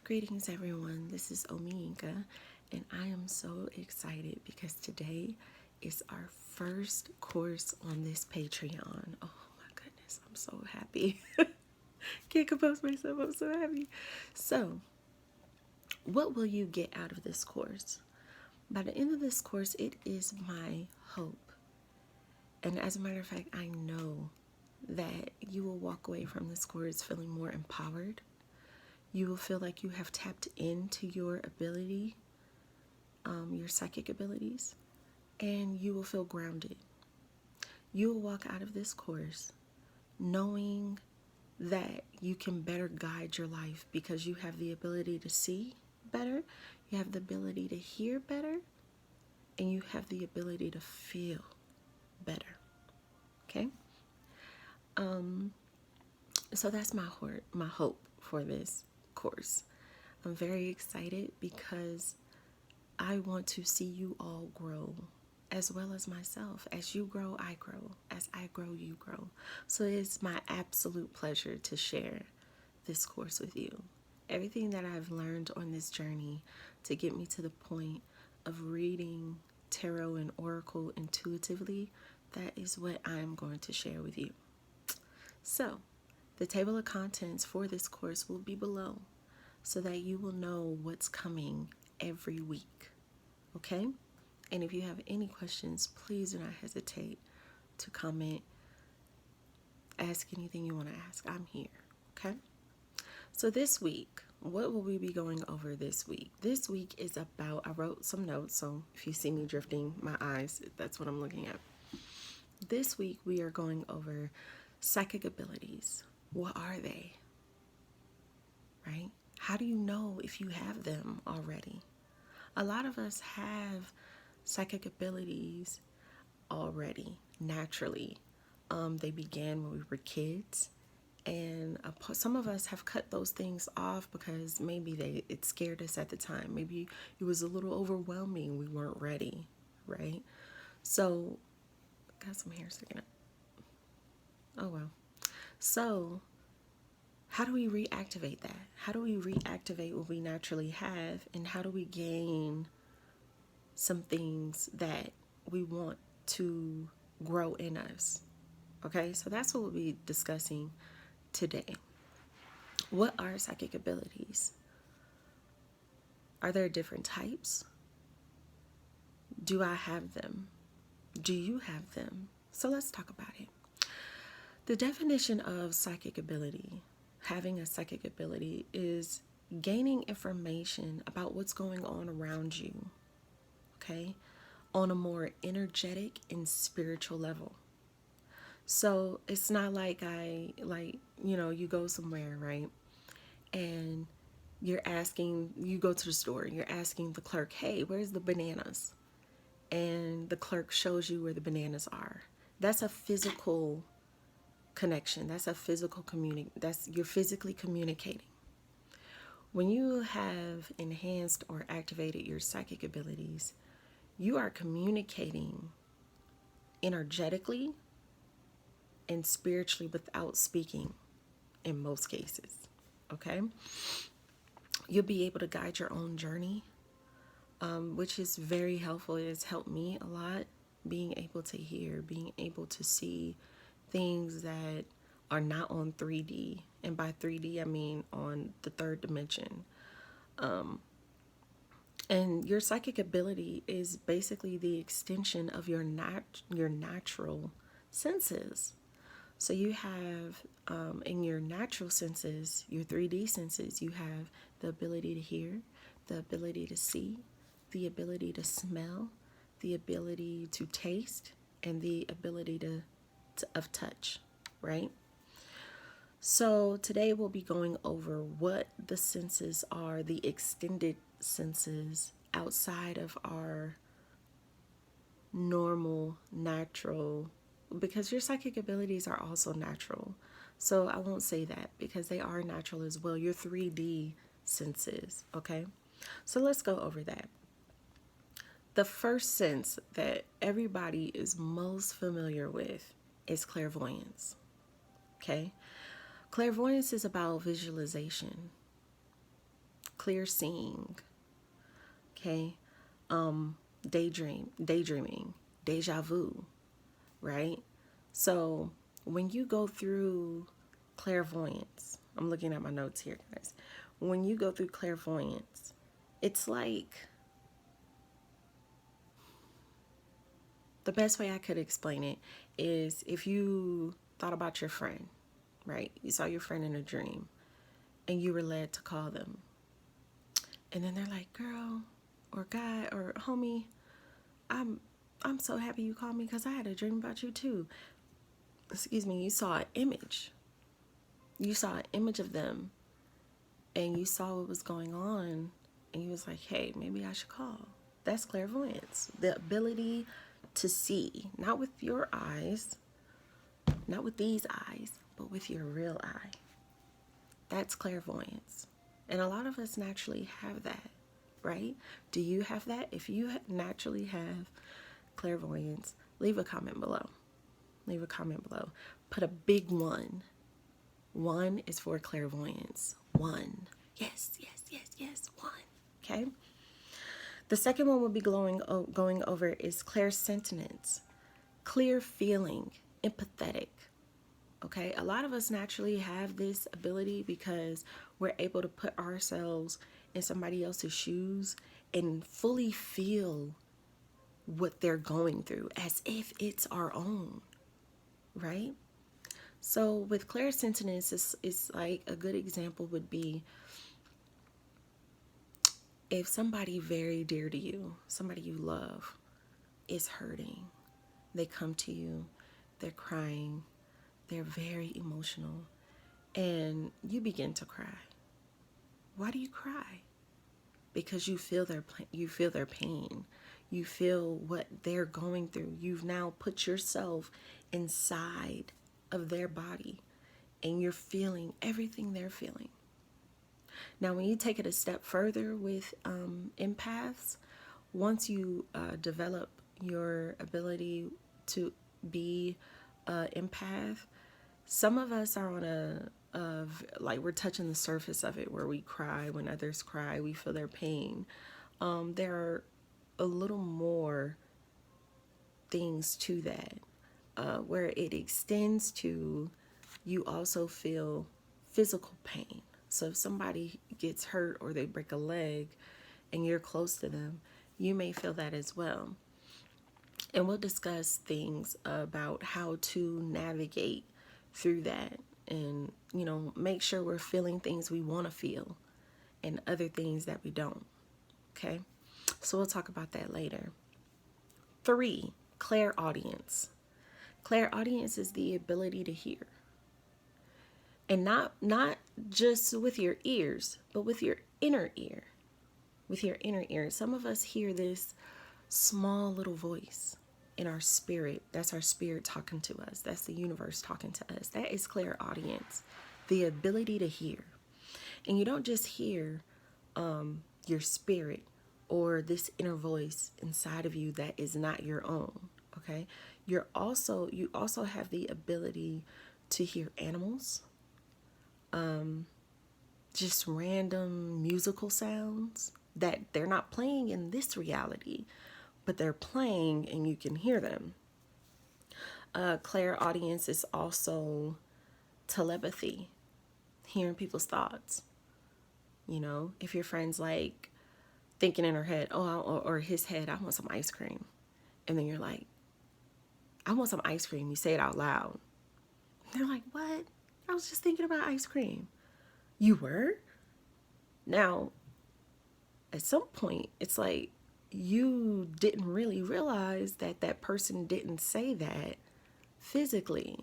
Greetings, everyone. This is Omiinka, and I am so excited because today is our first course on this Patreon. Oh my goodness, I'm so happy. Can't compose myself. I'm so happy. So, what will you get out of this course? By the end of this course, it is my hope. And as a matter of fact, I know that you will walk away from this course feeling more empowered. You will feel like you have tapped into your ability, your psychic abilities, and you will feel grounded. You will walk out of this course knowing that you can better guide your life because you have the ability to see better, you have the ability to hear better, and you have the ability to feel better. Okay? So that's my hope for this course. I'm very excited because I want to see you all grow as well as myself. As you grow, I grow. As I grow, you grow. So it's my absolute pleasure to share this course with you. Everything that I've learned on this journey to get me to the point of reading tarot and oracle intuitively, that is what I'm going to share with you. So, the table of contents for this course will be below so that you will know what's coming every week. Okay? And if you have any questions, please do not hesitate to comment. Ask anything you want to ask. I'm here. Okay? So this week, what will we be going over this week? This week is about, I wrote some notes, so if you see me drifting my eyes, that's what I'm looking at. This week, we are going over psychic abilities. What are they? Right? How do you know if you have them already? A lot of us have psychic abilities already, naturally. They began when we were kids, and some of us have cut those things off because maybe it scared us at the time. Maybe it was a little overwhelming. We weren't ready, right? So, got some hair sticking up. Oh well. So, how do we reactivate that? How do we reactivate what we naturally have, and how do we gain some things that we want to grow in us? Okay, so that's what we'll be discussing today. What are psychic abilities? Are there different types? Do I have them? Do you have them? So let's talk about it. The definition of psychic ability, having a psychic ability, is gaining information about what's going on around you, okay, on a more energetic and spiritual level. So it's not like you go somewhere, right? And you go to the store, you're asking the clerk, hey, where's the bananas? And the clerk shows you where the bananas are. That's a physical connection. That's a physical you're physically communicating. When you have enhanced or activated your psychic abilities, you are communicating energetically and spiritually without speaking in most cases. Okay? You'll be able to guide your own journey, which is very helpful. It has helped me a lot, being able to hear, being able to see things that are not on 3D. And by 3D, I mean on the third dimension. And your psychic ability is basically the extension of your natural senses. So you have, in your natural senses, your 3D senses, you have the ability to hear, the ability to see, the ability to smell, the ability to taste, and the ability of touch, right? So today we'll be going over what the senses are, the extended senses outside of our normal, natural, because your psychic abilities are also natural. So I won't say that because they are natural as well. Your 3D senses, okay? So let's go over that. The first sense that everybody is most familiar with is clairvoyance, okay? Clairvoyance is about visualization. clear seeing, okay? Daydreaming, deja vu, right? So when you go through clairvoyance, I'm looking at my notes here, guys. When you go through clairvoyance, it's like, the best way I could explain it is if you thought about your friend, right? You saw your friend in a dream and you were led to call them. And then they're like, girl or guy or homie, I'm so happy you called me because I had a dream about you too. Excuse me, you saw an image. You saw an image of them and you saw what was going on and you was like, hey, maybe I should call. That's clairvoyance. The ability to see, not with your eyes, not with these eyes, but with your real eye. That's clairvoyance. And a lot of us naturally have that, right? Do you have that? If you naturally have clairvoyance, leave a comment below. Leave a comment below. Put a big 1. 1 is for clairvoyance. 1. Yes, yes, yes, yes. 1. Okay? The second one we'll be going over is clairsentience. Clear feeling, empathetic. Okay? A lot of us naturally have this ability because we're able to put ourselves in somebody else's shoes and fully feel what they're going through as if it's our own, right? So with clairsentience, it's like a good example would be if somebody very dear to you, somebody you love, is hurting. They come to you, they're crying, they're very emotional, and you begin to cry. Why do you cry? Because you feel their pain. You feel what they're going through. You've now put yourself inside of their body and you're feeling everything they're feeling. Now, when you take it a step further with empaths, once you develop your ability to be empath, some of us are on like we're touching the surface of it where we cry when others cry, we feel their pain. There are a little more things to that where it extends to you also feel physical pain. So if somebody gets hurt or they break a leg and you're close to them, you may feel that as well. And we'll discuss things about how to navigate through that and, make sure we're feeling things we want to feel and other things that we don't. Okay? So we'll talk about that later. 3, clairaudience. Clairaudience is the ability to hear. And not just with your ears, but with your inner ear. With your inner ear. Some of us hear this small little voice in our spirit. That's our spirit talking to us. That's the universe talking to us. That is clairaudience, the ability to hear. And you don't just hear your spirit or this inner voice inside of you that is not your own. Okay, you also have the ability to hear animals, just random musical sounds that they're not playing in this reality, but they're playing and you can hear them. Clairaudience is also telepathy, hearing people's thoughts. If your friend's like thinking in her head, or his head, I want some ice cream. And then you're like, I want some ice cream. You say it out loud. They're like, what? I was just thinking about ice cream. You were? Now, at some point, it's like you didn't really realize that that person didn't say that physically.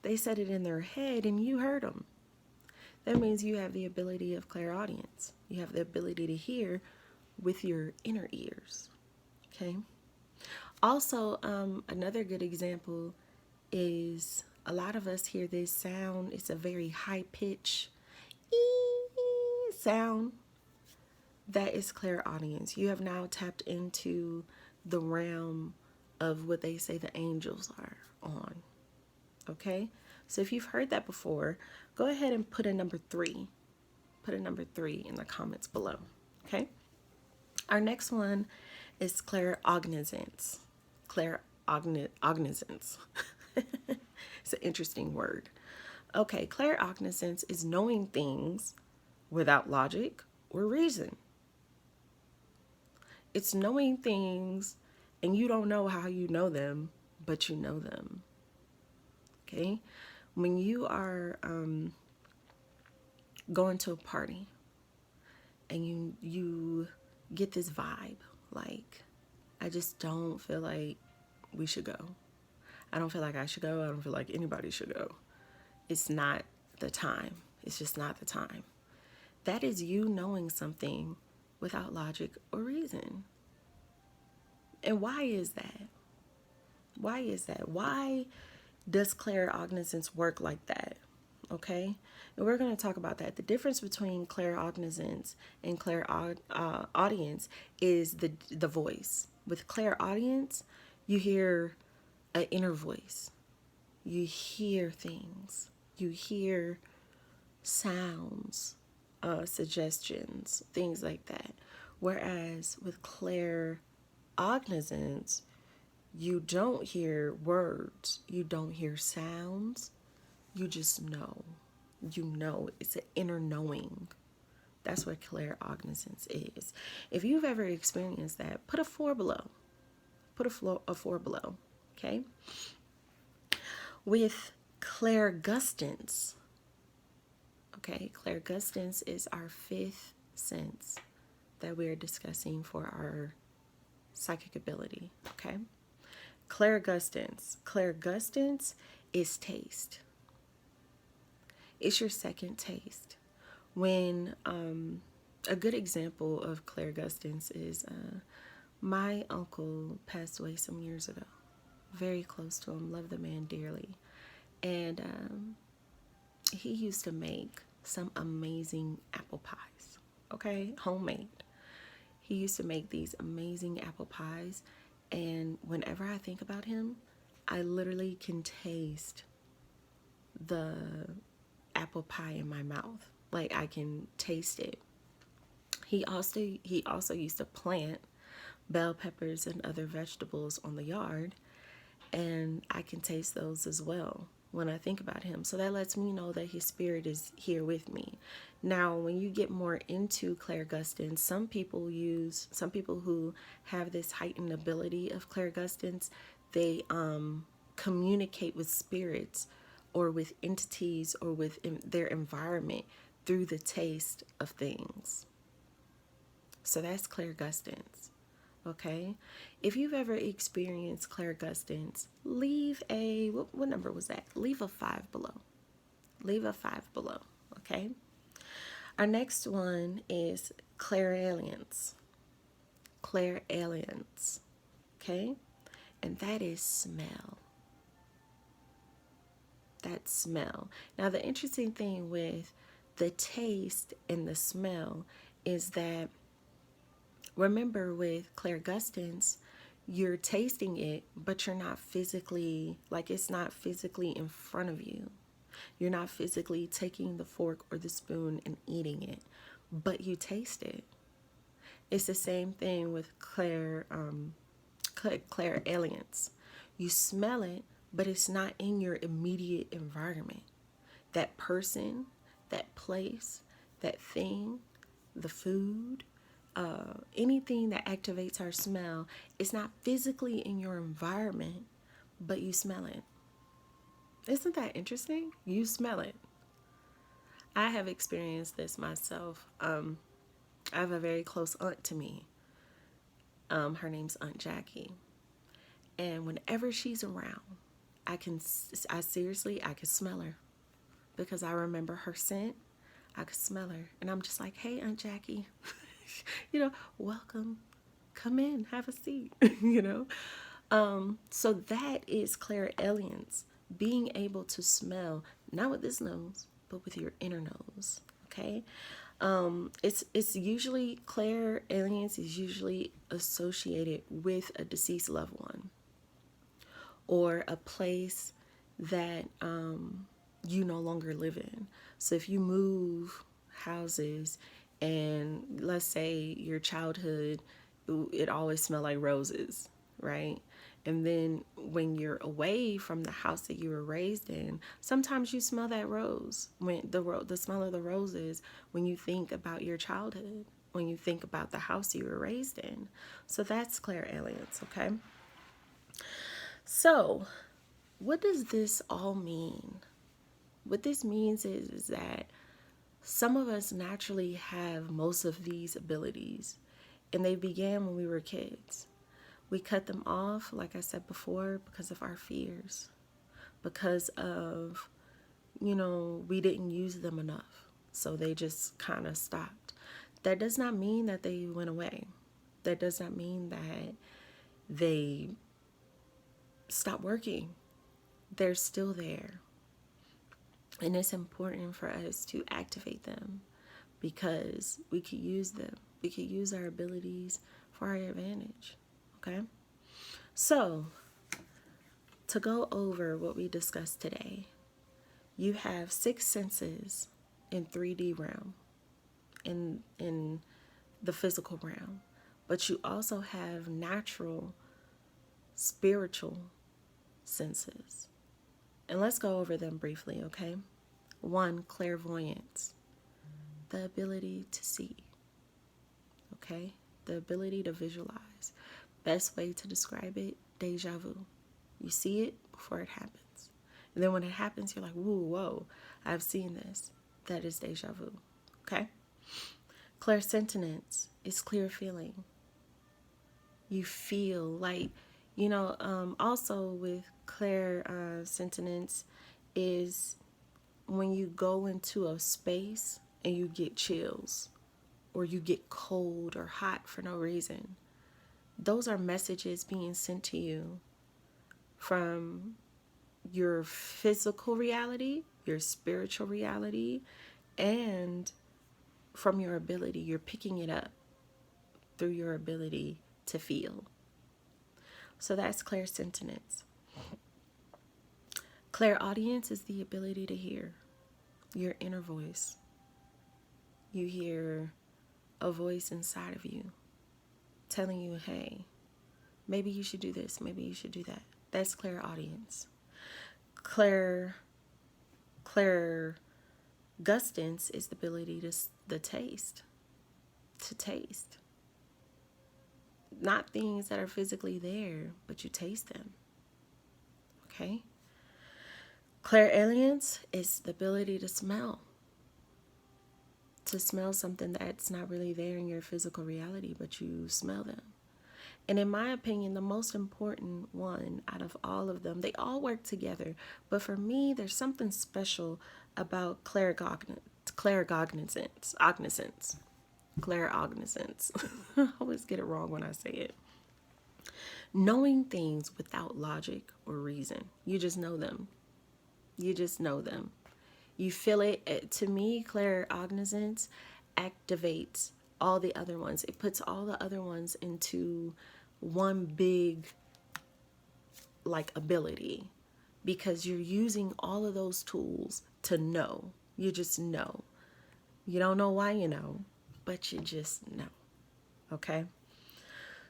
They said it in their head and you heard them. That means you have the ability of clairaudience. You have the ability to hear with your inner ears. Okay? Also, another good example is a lot of us hear this sound. It's a very high pitch sound. That is clairaudience. You have now tapped into the realm of what they say the angels are on. Okay? So if you've heard that before, go ahead and put a number 3. Put a number 3 in the comments below. Okay. Our next one is claircognizance. Claircognizance. It's an interesting word. Okay, claircognizance is knowing things without logic or reason. It's knowing things and you don't know how you know them, but you know them. Okay? When you are going to a party and you get this vibe, like, I just don't feel like we should go. I don't feel like I should go. I don't feel like anybody should go. It's not the time. It's just not the time. That is you knowing something without logic or reason. And why is that? Why is that? Why does claircognizance work like that? Okay? And we're going to talk about that. The difference between claircognizance and clairaudience is the voice. With clairaudience, you hear an inner voice. You hear things. You hear sounds, suggestions, things like that. Whereas with claircognizance, you don't hear words. You don't hear sounds. You just know. You know. It's an inner knowing. That's what claircognizance is. If you've ever experienced that, put a 4 below. Put a 4 below. Okay? With clairgustance. Okay, clairgustance is our 5th sense that we're discussing for our psychic ability. Okay? Clairgustance. Clairgustance is taste. It's your second taste. When a good example of clairgustance is my uncle passed away some years ago. Very close to him. Love the man dearly. And he used to make some amazing apple pies. Okay? Homemade. He used to make these amazing apple pies. And whenever I think about him, I literally can taste the apple pie in my mouth. Like, I can taste it. He also used to plant bell peppers and other vegetables on the yard, and I can taste those as well when I think about him. So that lets me know that his spirit is here with me. Now, when you get more into clairgustance, some people who have this heightened ability of clairgustance, they communicate with spirits or with entities or with their environment through the taste of things. So that's clairgustance. Okay? If you've ever experienced clairgustance, leave a, what number was that? Leave a 5 below. Leave a 5 below. Okay? Our next one is clairaudience. Clairaudience. Okay? And that is smell. That smell. Now, the interesting thing with the taste and the smell is that, remember, with clairgustance, you're tasting it, but you're not physically, like, it's not physically in front of you. You're not physically taking the fork or the spoon and eating it, but you taste it. It's the same thing with clairaudience. You smell it, but it's not in your immediate environment. That person, that place, that thing, the food, anything that activates our smell, it's not physically in your environment, but you smell it. Isn't that interesting? You smell it. I have experienced this myself. I have a very close aunt to me. Her name's Aunt Jackie. And whenever she's around, I can smell her. Because I remember her scent. I could smell her. And I'm just like, hey, Aunt Jackie, welcome. Come in, have a seat, So that is clairaudience. Being able to smell, not with this nose, but with your inner nose. Okay? It's usually, clairaudience is usually associated with a deceased loved one or a place that you no longer live in. So if you move houses, and let's say your childhood, it always smelled like roses, right? And then when you're away from the house that you were raised in, sometimes you smell that rose, when the smell of the roses, when you think about your childhood, when you think about the house you were raised in. So that's clairaudience, okay? So what does this all mean? What this means is that some of us naturally have most of these abilities, and they began when we were kids. We cut them off, like I said before, because of our fears, because of, we didn't use them enough. So they just kind of stopped. That does not mean that they went away. That does not mean that they stopped working. They're still there. And it's important for us to activate them because we could use them. We could use our abilities for our advantage. Okay? So, to go over what we discussed today, you have 6 senses in 3D realm, in the physical realm. But you also have natural, spiritual senses. And let's go over them briefly, okay? 1, clairvoyance, the ability to see, okay? The ability to visualize. Best way to describe it, deja vu. You see it before it happens. And then when it happens, you're like, whoa, I've seen this. That is deja vu, okay? Clairsentience is clear feeling. You feel like, also with clairsentience is when you go into a space and you get chills or you get cold or hot for no reason. Those are messages being sent to you from your physical reality, your spiritual reality, and from your ability. You're picking it up through your ability to feel. So that's clairsentience. Clairaudience is the ability to hear your inner voice. You hear a voice inside of you telling you, hey, maybe you should do this, maybe you should do that. That's clairaudience. Clairgustance is the ability to taste. To taste. Not things that are physically there, but you taste them. Okay? Clairalience is the ability to smell. To smell something that's not really there in your physical reality, but you smell them. And in my opinion, the most important one out of all of them, they all work together. But for me, there's something special about claircognizance. I always get it wrong when I say it. Knowing things without logic or reason. You just know them. You just know them. You feel it. To me, claircognizance activates all the other ones. It puts all the other ones into one big ability, because you're using all of those tools to know. You just know. You don't know why you know, but you just know. Okay?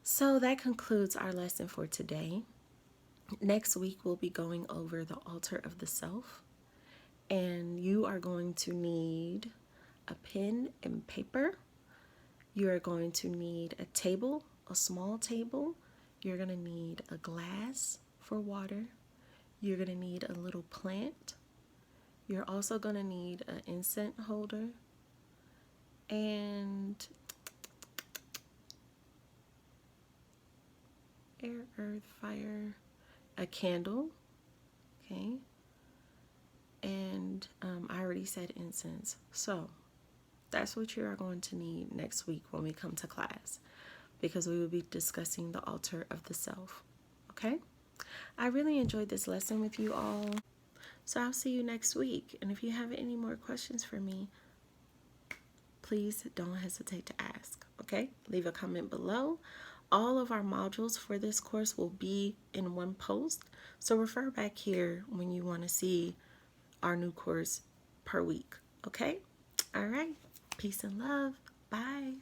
So that concludes our lesson for today. Next week, we'll be going over the altar of the self. And you are going to need a pen and paper. You are going to need a table, a small table. You're going to need a glass for water. You're going to need a little plant. You're also going to need an incense holder. And air, earth, fire, a candle. Okay. And I already said incense. So that's what you are going to need next week when we come to class, because we will be discussing the altar of the self. Okay? I really enjoyed this lesson with you all. So I'll see you next week. And if you have any more questions for me, please don't hesitate to ask. Okay? Leave a comment below. All of our modules for this course will be in one post. So refer back here when you want to see our new course per week. Okay? All right. Peace and love. Bye.